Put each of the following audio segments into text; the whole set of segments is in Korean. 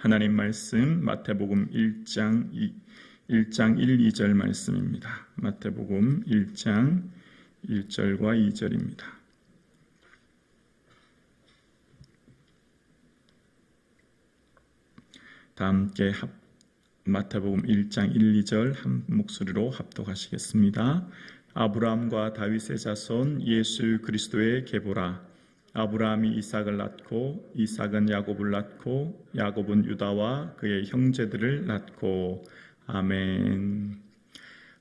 하나님 말씀 마태복음 1장 1, 2절 말씀입니다. 마태복음 1장 1절과 2절입니다. 다 함께 마태복음 1장 1, 2절 한 목소리로 합독하시겠습니다. 아브라함과 다윗의 자손 예수 그리스도의 계보라. 아브라함이 이삭을 낳고 이삭은 야곱을 낳고 야곱은 유다와 그의 형제들을 낳고. 아멘.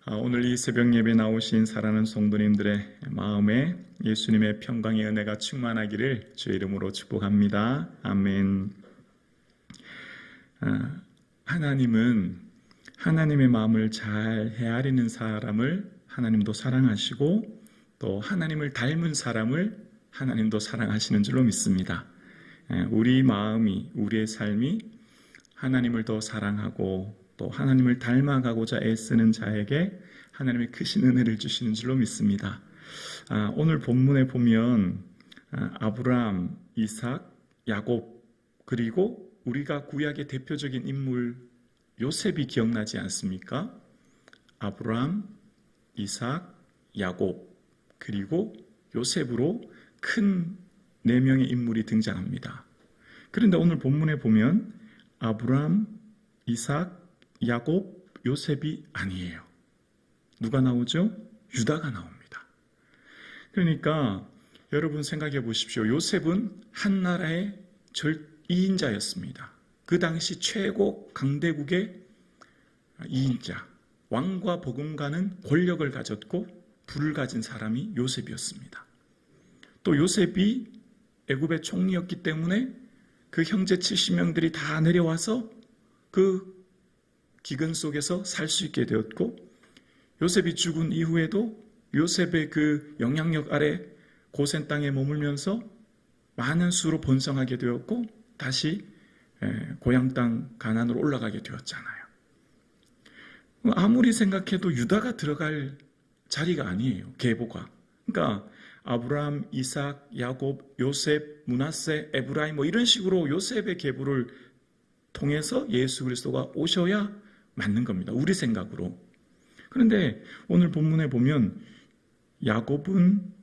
오늘 이 새벽 예배 나오신 사랑하는 성도님들의 마음에 예수님의 평강의 은혜가 충만하기를 주의 이름으로 축복합니다. 아멘. 하나님은 하나님의 마음을 잘 헤아리는 사람을 하나님도 사랑하시고 또 하나님을 닮은 사람을 하나님도 사랑하시는 줄로 믿습니다. 우리 마음이, 우리의 삶이 하나님을 더 사랑하고 또 하나님을 닮아가고자 애쓰는 자에게 하나님의 크신 은혜를 주시는 줄로 믿습니다. 오늘 본문에 보면 아브라함, 이삭, 야곱, 그리고 우리가 구약의 대표적인 인물 요셉이 기억나지 않습니까? 아브라함, 이삭, 야곱, 그리고 요셉으로 큰 4명의 인물이 등장합니다. 그런데 오늘 본문에 보면 아브라함, 이삭, 야곱, 요셉이 아니에요. 누가 나오죠? 유다가 나옵니다. 그러니까 여러분 생각해 보십시오. 요셉은 한 나라의 2인자였습니다. 그 당시 최고 강대국의 2인자, 왕과 버금가는 권력을 가졌고 부를 가진 사람이 요셉이었습니다. 또 요셉이 애굽의 총리였기 때문에 그 형제 70명들이 다 내려와서 그 기근 속에서 살 수 있게 되었고, 요셉이 죽은 이후에도 요셉의 그 영향력 아래 고센 땅에 머물면서 많은 수로 번성하게 되었고 다시 고향 땅 가나안으로 올라가게 되었잖아요. 아무리 생각해도 유다가 들어갈 자리가 아니에요. 계보가. 그러니까 아브라함, 이삭, 야곱, 요셉, 므낫세, 에브라임 이런 식으로 요셉의 계보를 통해서 예수 그리스도가 오셔야 맞는 겁니다. 우리 생각으로. 그런데 오늘 본문에 보면 야곱은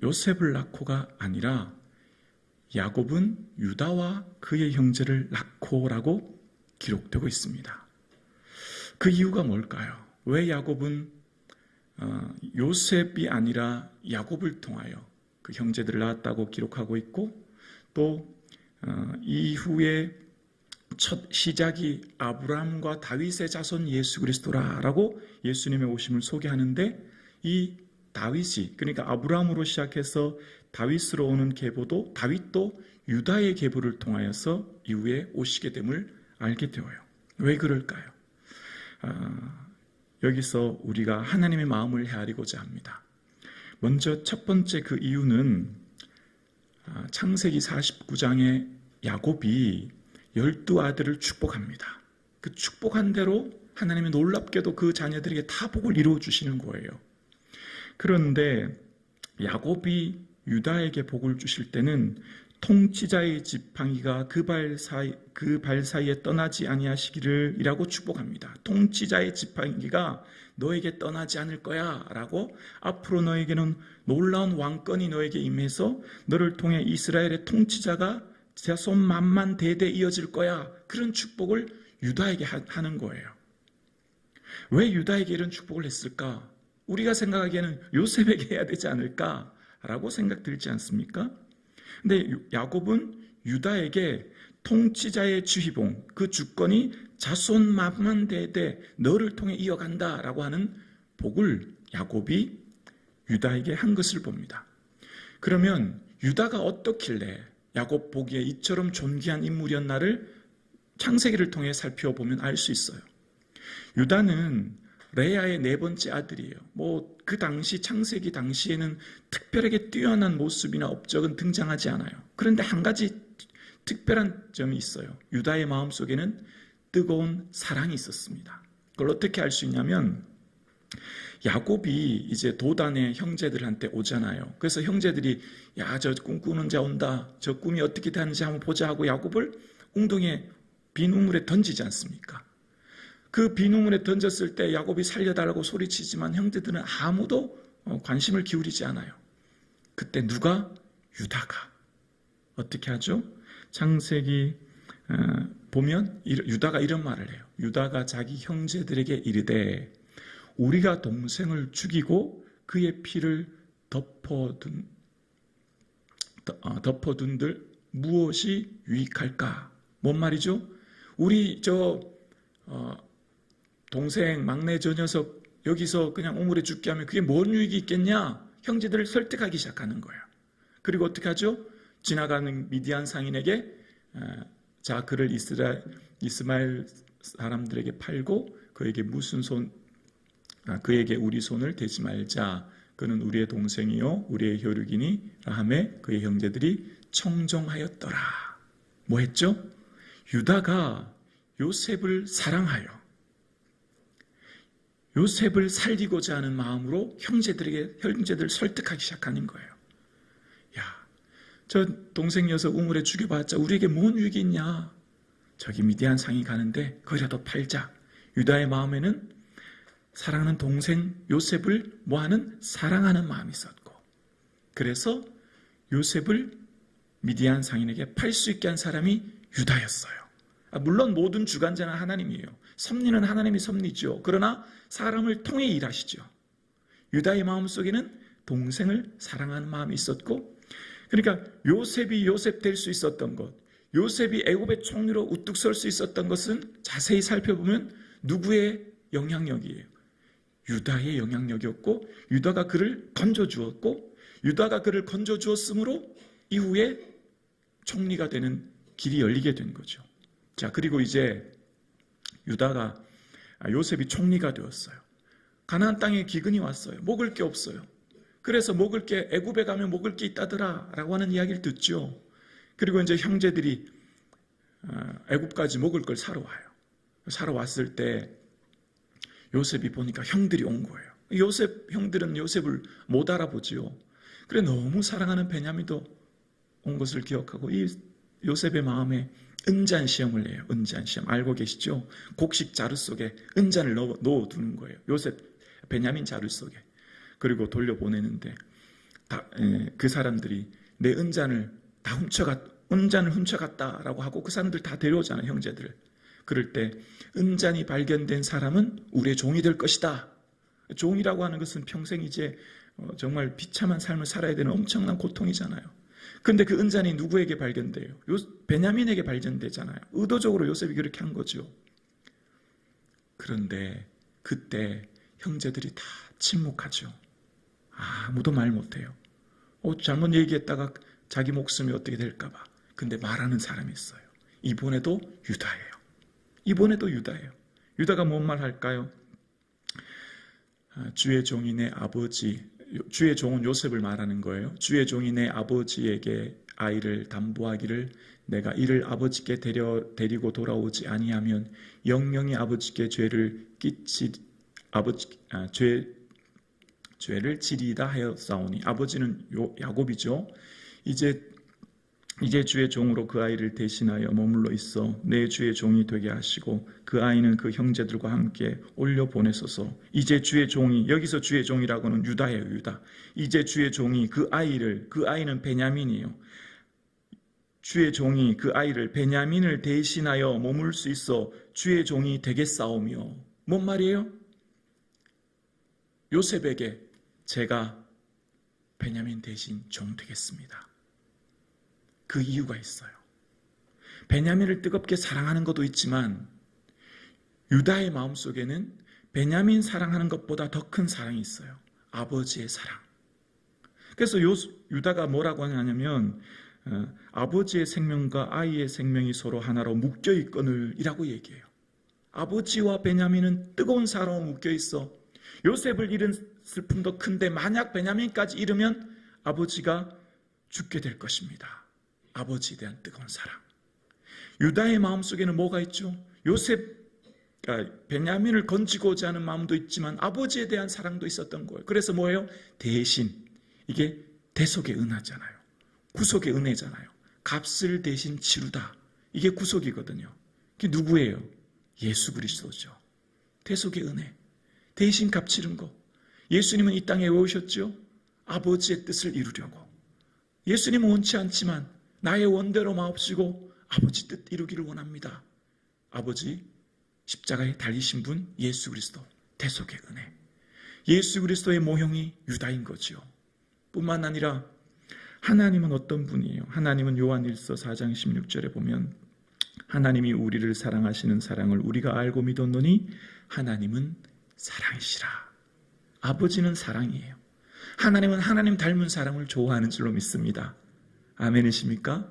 요셉을 낳고가 아니라 야곱은 유다와 그의 형제를 낳고라고 기록되고 있습니다. 그 이유가 뭘까요? 왜 야곱은 요셉이 아니라 야곱을 통하여 그 형제들을 낳았다고 기록하고 있고, 또 이후에 첫 시작이 아브라함과 다윗의 자손 예수 그리스도라라고 예수님의 오심을 소개하는데, 이 다윗이, 그러니까 아브라함으로 시작해서 다윗으로 오는 계보도 다윗도 유다의 계보를 통하여서 이후에 오시게 됨을 알게 되어요. 왜 그럴까요? 여기서 우리가 하나님의 마음을 헤아리고자 합니다. 먼저 첫 번째 그 이유는 창세기 49장에 야곱이 12아들을 축복합니다. 그 축복한 대로 하나님이 놀랍게도 그 자녀들에게 다 복을 이루어 주시는 거예요. 그런데 야곱이 유다에게 복을 주실 때는 통치자의 지팡이가 그 발 사이에 떠나지 아니하시기를 이라고 축복합니다. 통치자의 지팡이가 너에게 떠나지 않을 거야 라고, 앞으로 너에게는 놀라운 왕권이 너에게 임해서 너를 통해 이스라엘의 통치자가 자손 만만 대대 이어질 거야. 그런 축복을 유다에게 하는 거예요. 왜 유다에게 이런 축복을 했을까? 우리가 생각하기에는 요셉에게 해야 되지 않을까라고 생각 들지 않습니까? 근데 야곱은 유다에게 통치자의 주희봉, 그 주권이 자손 만만 대대 너를 통해 이어간다라고 하는 복을 야곱이 유다에게 한 것을 봅니다. 그러면 유다가 어떻길래 야곱 보기에 이처럼 존귀한 인물이었나를 창세기를 통해 살펴보면 알 수 있어요. 유다는 레아의 4번째 아들이에요. 그 당시 창세기 당시에는 특별하게 뛰어난 모습이나 업적은 등장하지 않아요. 그런데 한 가지 특별한 점이 있어요. 유다의 마음속에는 뜨거운 사랑이 있었습니다. 그걸 어떻게 알 수 있냐면, 야곱이 이제 도단의 형제들한테 오잖아요. 그래서 형제들이 야, 저 꿈꾸는 자 온다. 저 꿈이 어떻게 되는지 한번 보자 하고 야곱을 웅덩이에 빈 우물에 던지지 않습니까? 그 빈 우물에 던졌을 때 야곱이 살려달라고 소리치지만 형제들은 아무도 관심을 기울이지 않아요. 그때 누가? 유다가. 어떻게 하죠? 창세기 보면 유다가 이런 말을 해요. 유다가 자기 형제들에게 이르되 우리가 동생을 죽이고 그의 피를 덮어둔들 무엇이 유익할까? 뭔 말이죠? 우리 동생 막내 저 녀석 여기서 그냥 우물에 죽게 하면 그게 뭔 유익이 있겠냐? 형제들을 설득하기 시작하는 거예요. 그리고 어떻게 하죠? 지나가는 미디안 상인에게 자 그를 이스마엘 사람들에게 팔고 그에게 그에게 우리 손을 대지 말자. 그는 우리의 동생이요 우리의 혈육이니 하매 그의 형제들이 청종하였더라. 뭐 했죠? 유다가 요셉을 사랑하여 요셉을 살리고자 하는 마음으로 형제들 설득하기 시작하는 거예요. 야, 저 동생 녀석 우물에 죽여봤자 우리에게 뭔 유익이 있냐? 저기 미디안 상이 가는데 거기라도 팔자. 유다의 마음에는 사랑하는 동생 요셉을 뭐하는? 사랑하는 마음이 있었고, 그래서 요셉을 미디안 상인에게 팔 수 있게 한 사람이 유다였어요. 물론 모든 주관자는 하나님이에요. 섭리는 하나님이 섭리죠. 그러나 사람을 통해 일하시죠. 유다의 마음속에는 동생을 사랑하는 마음이 있었고, 그러니까 요셉이 요셉 될 수 있었던 것, 요셉이 애굽의 총리로 우뚝 설 수 있었던 것은 자세히 살펴보면 누구의 영향력이에요? 유다의 영향력이었고, 유다가 그를 건져주었고, 유다가 그를 건져주었으므로 이후에 총리가 되는 길이 열리게 된 거죠. 자, 그리고 이제 요셉이 총리가 되었어요. 가나안 땅에 기근이 왔어요. 먹을 게 없어요. 그래서 애굽에 가면 먹을 게 있다더라 라고 하는 이야기를 듣죠. 그리고 이제 형제들이 애굽까지 먹을 걸 사러 와요. 사러 왔을 때 요셉이 보니까 형들이 온 거예요. 형들은 요셉을 못 알아보지요. 그래 너무 사랑하는 베냐민도 온 것을 기억하고 이 요셉의 마음에 은잔시험을 내요. 은잔시험 알고 계시죠? 곡식 자루 속에 은잔을 넣어두는 거예요. 베냐민 자루 속에. 그리고 돌려보내는데 그 사람들이 내 은잔을 훔쳐갔다라고 하고 그 사람들 다 데려오잖아요. 형제들을. 그럴 때 은잔이 발견된 사람은 우리의 종이 될 것이다. 종이라고 하는 것은 평생 이제 정말 비참한 삶을 살아야 되는 엄청난 고통이잖아요. 그런데 그 은잔이 누구에게 발견돼요? 베냐민에게 발견되잖아요. 의도적으로 요셉이 그렇게 한 거죠. 그런데 그때 형제들이 다 침묵하죠. 아무도 말 못해요. 잘못 얘기했다가 자기 목숨이 어떻게 될까 봐. 근데 말하는 사람이 있어요. 이번에도 유다예요. 유다가 뭔 말 할까요? 주의 종이 내 아버지, 주의 종은 요셉을 말하는 거예요. 주의 종이 내 아버지에게 아이를 담보하기를 내가 이를 아버지께 데리고 돌아오지 아니하면 영영이 아버지께 죄를 지리다 하였사오니. 아버지는 야곱이죠. 이제 주의 종으로 그 아이를 대신하여 머물러 있어 내 주의 종이 되게 하시고 그 아이는 그 형제들과 함께 올려 보내소서. 이제 주의 종이, 여기서 주의 종이라고는 유다예요. 유다. 이제 주의 종이 그 아이는 베냐민이에요. 주의 종이 그 아이를 베냐민을 대신하여 머물 수 있어 주의 종이 되겠사오며. 뭔 말이에요? 요셉에게 제가 베냐민 대신 종 되겠습니다. 그 이유가 있어요. 베냐민을 뜨겁게 사랑하는 것도 있지만 유다의 마음속에는 베냐민 사랑하는 것보다 더 큰 사랑이 있어요. 아버지의 사랑. 그래서 유다가 뭐라고 하냐면 아버지의 생명과 아이의 생명이 서로 하나로 묶여있거늘 이라고 얘기해요. 아버지와 베냐민은 뜨거운 사랑으로 묶여있어. 요셉을 잃은 슬픔도 큰데 만약 베냐민까지 잃으면 아버지가 죽게 될 것입니다. 아버지에 대한 뜨거운 사랑. 유다의 마음속에는 뭐가 있죠? 베냐민을 건지고자 하는 마음도 있지만 아버지에 대한 사랑도 있었던 거예요. 그래서 뭐예요? 대신. 이게 대속의 은하잖아요. 구속의 은혜잖아요. 값을 대신 치르다. 이게 구속이거든요. 그게 누구예요? 예수 그리스도죠. 대속의 은혜, 대신 값치른 거. 예수님은 이 땅에 왜 오셨죠? 아버지의 뜻을 이루려고. 예수님은 원치 않지만 나의 원대로 마옵시고 아버지 뜻 이루기를 원합니다. 아버지 십자가에 달리신 분 예수 그리스도, 대속의 은혜. 예수 그리스도의 모형이 유다인 거지요. 뿐만 아니라 하나님은 어떤 분이에요? 하나님은 요한일서 4장 16절에 보면 하나님이 우리를 사랑하시는 사랑을 우리가 알고 믿었노니 하나님은 사랑이시라. 아버지는 사랑이에요. 하나님은 하나님 닮은 사람을 좋아하는 줄로 믿습니다. 아멘이십니까?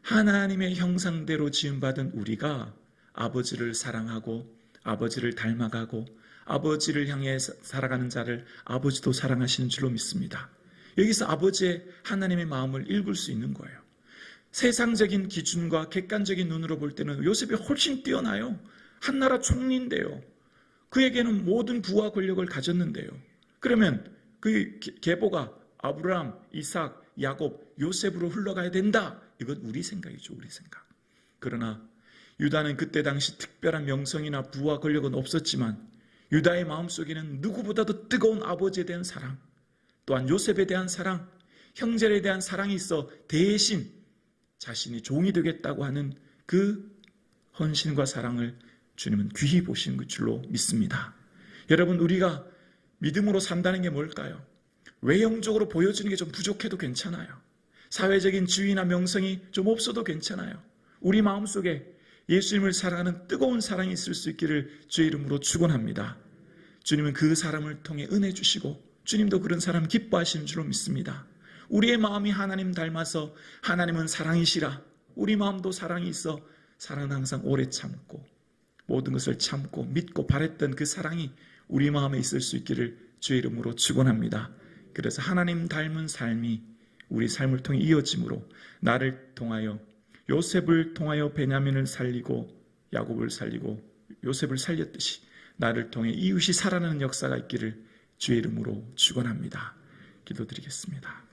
하나님의 형상대로 지음받은 우리가 아버지를 사랑하고 아버지를 닮아가고 아버지를 향해 살아가는 자를 아버지도 사랑하시는 줄로 믿습니다. 여기서 아버지의 하나님의 마음을 읽을 수 있는 거예요. 세상적인 기준과 객관적인 눈으로 볼 때는 요셉이 훨씬 뛰어나요. 한나라 총리인데요. 그에게는 모든 부와 권력을 가졌는데요. 그러면 그 계보가 아브라함, 이삭, 야곱, 요셉으로 흘러가야 된다. 이건 우리 생각이죠. 우리 생각. 그러나 유다는 그때 당시 특별한 명성이나 부와 권력은 없었지만 유다의 마음속에는 누구보다도 뜨거운 아버지에 대한 사랑, 또한 요셉에 대한 사랑, 형제에 대한 사랑이 있어 대신 자신이 종이 되겠다고 하는 그 헌신과 사랑을 주님은 귀히 보신 줄로 믿습니다. 여러분, 우리가 믿음으로 산다는 게 뭘까요? 외형적으로 보여지는 게 좀 부족해도 괜찮아요. 사회적인 지위나 명성이 좀 없어도 괜찮아요. 우리 마음속에 예수님을 사랑하는 뜨거운 사랑이 있을 수 있기를 주의 이름으로 축원합니다. 주님은 그 사람을 통해 은혜 주시고 주님도 그런 사람 기뻐하시는 줄로 믿습니다. 우리의 마음이 하나님 닮아서 하나님은 사랑이시라. 우리 마음도 사랑이 있어 사랑은 항상 오래 참고 모든 것을 참고 믿고 바랬던 그 사랑이 우리 마음에 있을 수 있기를 주의 이름으로 축원합니다. 그래서 하나님 닮은 삶이 우리 삶을 통해 이어짐으로 나를 통하여 요셉을 통하여 베냐민을 살리고 야곱을 살리고 요셉을 살렸듯이 나를 통해 이웃이 살아나는 역사가 있기를 주의 이름으로 축원합니다. 기도드리겠습니다.